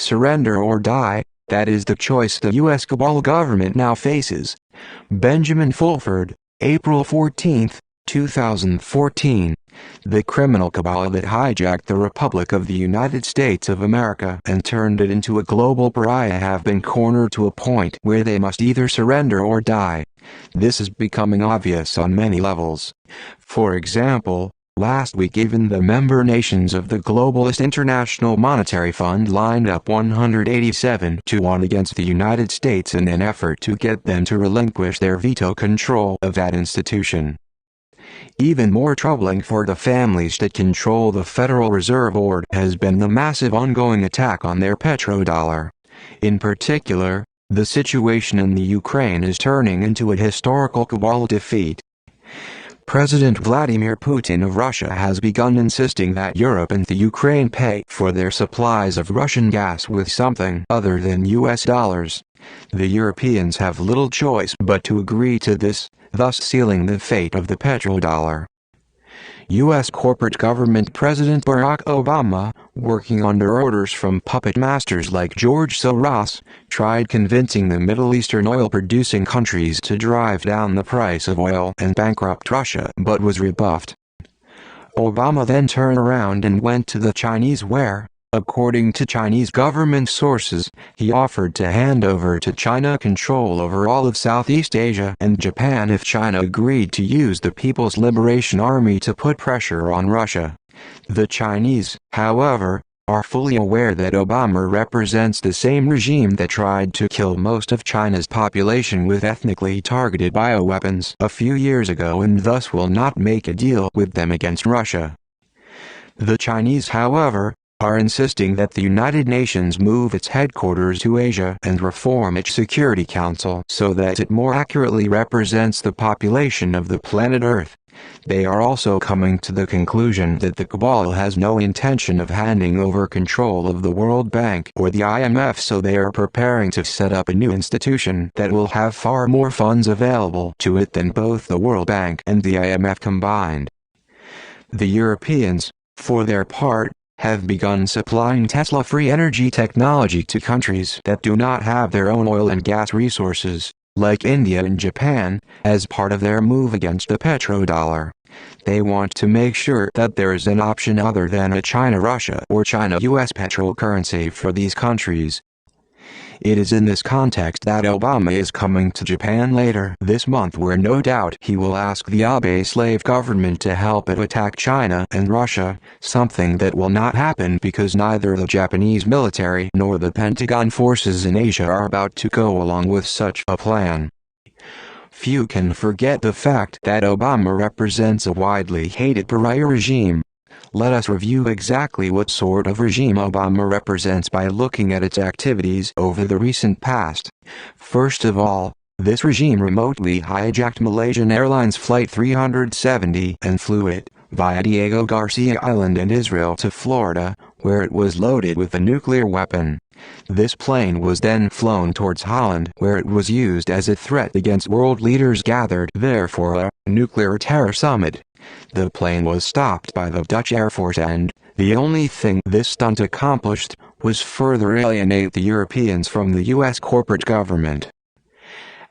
surrender or die, that is the choice the U.S. cabal government now faces. Benjamin Fulford, April 14, 2014. The criminal cabal that hijacked the Republic of the United States of America and turned it into a global pariah have been cornered to a point where they must either surrender or die. This is becoming obvious on many levels. For example, last week even the member nations of the globalist International Monetary Fund lined up 187-1 against the United States in an effort to get them to relinquish their veto control of that institution. Even more troubling for the families that control the Federal Reserve Board has been the massive ongoing attack on their petrodollar. In particular, the situation in the Ukraine is turning into a historical cabal defeat. President Vladimir Putin of Russia has begun insisting that Europe and the Ukraine pay for their supplies of Russian gas with something other than US dollars. The Europeans have little choice but to agree to this, thus sealing the fate of the petrodollar. U.S. corporate government President Barack Obama, working under orders from puppet masters like George Soros, tried convincing the Middle Eastern oil-producing countries to drive down the price of oil and bankrupt Russia but was rebuffed. Obama then turned around and went to the Chinese where, according to Chinese government sources, he offered to hand over to China control over all of Southeast Asia and Japan if China agreed to use the People's Liberation Army to put pressure on Russia. The Chinese, however, are fully aware that Obama represents the same regime that tried to kill most of China's population with ethnically targeted bioweapons a few years ago and thus will not make a deal with them against Russia. The Chinese, however, are insisting that the United Nations move its headquarters to Asia and reform its Security Council so that it more accurately represents the population of the planet Earth. They are also coming to the conclusion that the cabal has no intention of handing over control of the World Bank or the IMF, so they are preparing to set up a new institution that will have far more funds available to it than both the World Bank and the IMF combined. The Europeans, for their part, have begun supplying Tesla-free energy technology to countries that do not have their own oil and gas resources, like India and Japan, as part of their move against the petrodollar. They want to make sure that there is an option other than a China-Russia or China-US petrol currency for these countries. It is in this context that Obama is coming to Japan later this month, where no doubt he will ask the Abe slave government to help it attack China and Russia, something that will not happen because neither the Japanese military nor the Pentagon forces in Asia are about to go along with such a plan. Few can forget the fact that Obama represents a widely hated pariah regime. Let us review exactly what sort of regime Obama represents by looking at its activities over the recent past. First of all, this regime remotely hijacked Malaysian Airlines Flight 370 and flew it, via Diego Garcia Island in Israel, to Florida, where it was loaded with a nuclear weapon. This plane was then flown towards Holland, where it was used as a threat against world leaders gathered there for a nuclear terror summit. The plane was stopped by the Dutch Air Force and, the only thing this stunt accomplished, was further alienate the Europeans from the US corporate government.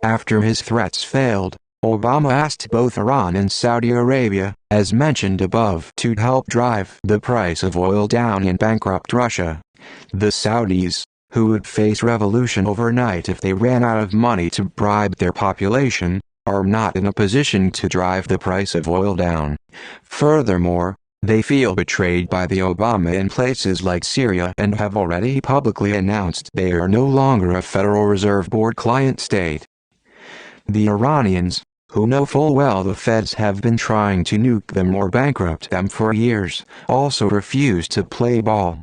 After his threats failed, Obama asked both Iran and Saudi Arabia, as mentioned above, to help drive the price of oil down and bankrupt Russia. The Saudis, who would face revolution overnight if they ran out of money to bribe their population, are not in a position to drive the price of oil down. Furthermore, they feel betrayed by the Obama in places like Syria and have already publicly announced they are no longer a Federal Reserve Board client state. The Iranians, who know full well the feds have been trying to nuke them or bankrupt them for years, also refuse to play ball.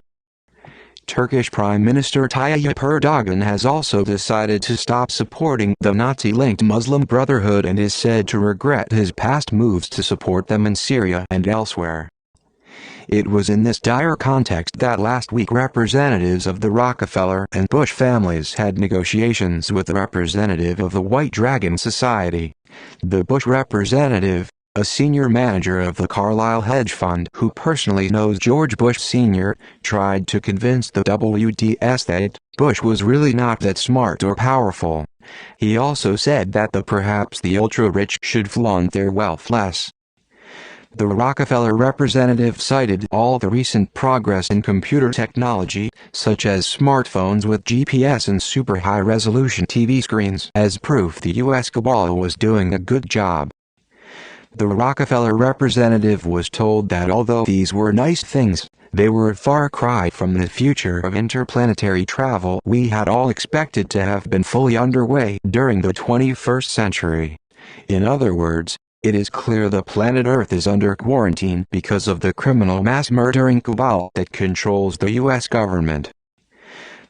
Turkish Prime Minister Tayyip Erdogan has also decided to stop supporting the Nazi-linked Muslim Brotherhood and is said to regret his past moves to support them in Syria and elsewhere. It was in this dire context that last week representatives of the Rockefeller and Bush families had negotiations with the representative of the White Dragon Society. The Bush representative, a senior manager of the Carlyle hedge fund who personally knows George Bush Sr., tried to convince the WDS that Bush was really not that smart or powerful. He also said that perhaps the ultra-rich should flaunt their wealth less. The Rockefeller representative cited all the recent progress in computer technology, such as smartphones with GPS and super high-resolution TV screens, as proof the U.S. cabal was doing a good job. The Rockefeller representative was told that although these were nice things, they were a far cry from the future of interplanetary travel we had all expected to have been fully underway during the 21st century. In other words, it is clear the planet Earth is under quarantine because of the criminal mass-murdering cabal that controls the U.S. government.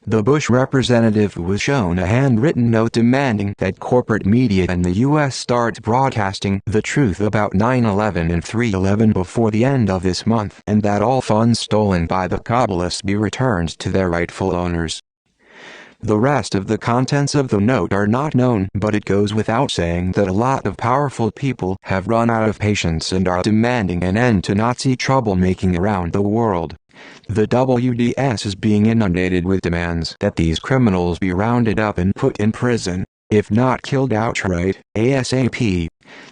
The Bush representative was shown a handwritten note demanding that corporate media in the U.S. start broadcasting the truth about 9/11 and 3/11 before the end of this month, and that all funds stolen by the Kabbalists be returned to their rightful owners. The rest of the contents of the note are not known, but it goes without saying that a lot of powerful people have run out of patience and are demanding an end to Nazi troublemaking around the world. The WDS is being inundated with demands that these criminals be rounded up and put in prison, if not killed outright, ASAP.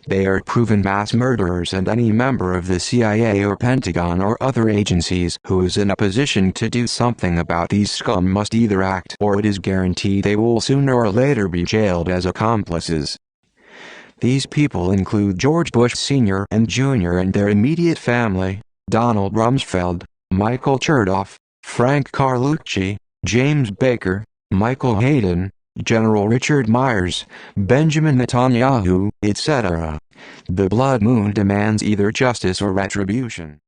They are proven mass murderers, and any member of the CIA or Pentagon or other agencies who is in a position to do something about these scum must either act, or it is guaranteed they will sooner or later be jailed as accomplices. These people include George Bush Sr. and Jr. and their immediate family, Donald Rumsfeld, Michael Chertoff, Frank Carlucci, James Baker, Michael Hayden, General Richard Myers, Benjamin Netanyahu, etc. The Blood Moon demands either justice or retribution.